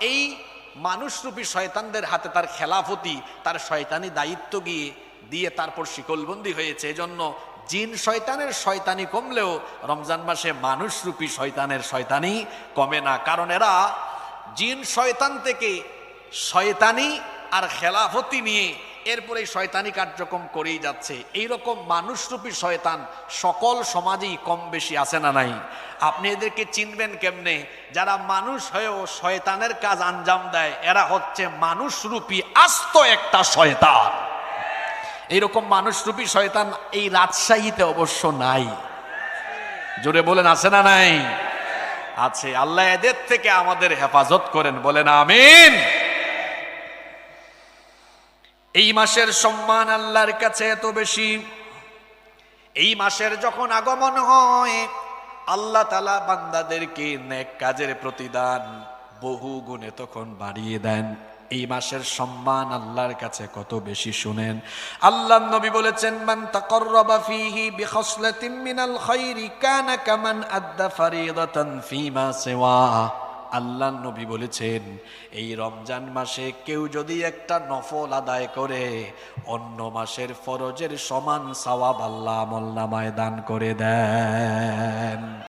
এই মানুষরূপী শয়তানদের হাতে তার খেলাফতি, তার শয়তানি দায়িত্ব দিয়ে তারপর শিকলবন্দি হয়েছে। এজন্য জিন শয়তানের শয়তানি কমলেও রমজান মাসে মানুষরূপী শয়তানের শয়তানি কমে না। কারণ এরা জিন শয়তান থেকে শয়তানি আর খেলাফতি নিয়ে এরপরে শয়তানি কার্যক্রম করেই যাচ্ছে। এইরকম মানুষরূপী শয়তান সকল সমাজেই কম বেশি আছে না নাই? আপনি এদেরকে চিনবেন কেমনে? যারা মানুষ হয়েও শয়তানের কাজ আঞ্জাম দেয়, এরা হচ্ছে মানুষরূপী আস্ত একটা শয়তান। এইরকম মানুষরূপী শয়তান এই রাজশাহীতে অবশ্য নাই। জোরে বলেন আছে না নাই? আছে। আল্লাহ এদের থেকে আমাদের হেফাজত করেন, বলেন আমিন। এই মাসের সম্মান আল্লাহর কাছে এত বেশি, এই মাসের যখন আগমন হয় আল্লাহ তাআলা বান্দাদেরকে নেক কাজের প্রতিদান বহু গুণে তখন বাড়িয়ে দেন। এই মাসের সম্মান আল্লাহর কাছে কত বেশি শুনেন। আল্লাহর নবী বলেছেন, মান তাকাররাবা ফীহি বিখাসলাতিন মিনাল খায়রি কানা কামান আদ্দা ফারিদাতান ফীমা সিওয়া। আল্লাহর নবী বলেছেন, এই রমজান মাসে কেউ যদি একটা নফল আদায় করে অন্য মাসের ফরজের সমান সওয়াব আল্লাহ আমলনামায় দান করে দেন।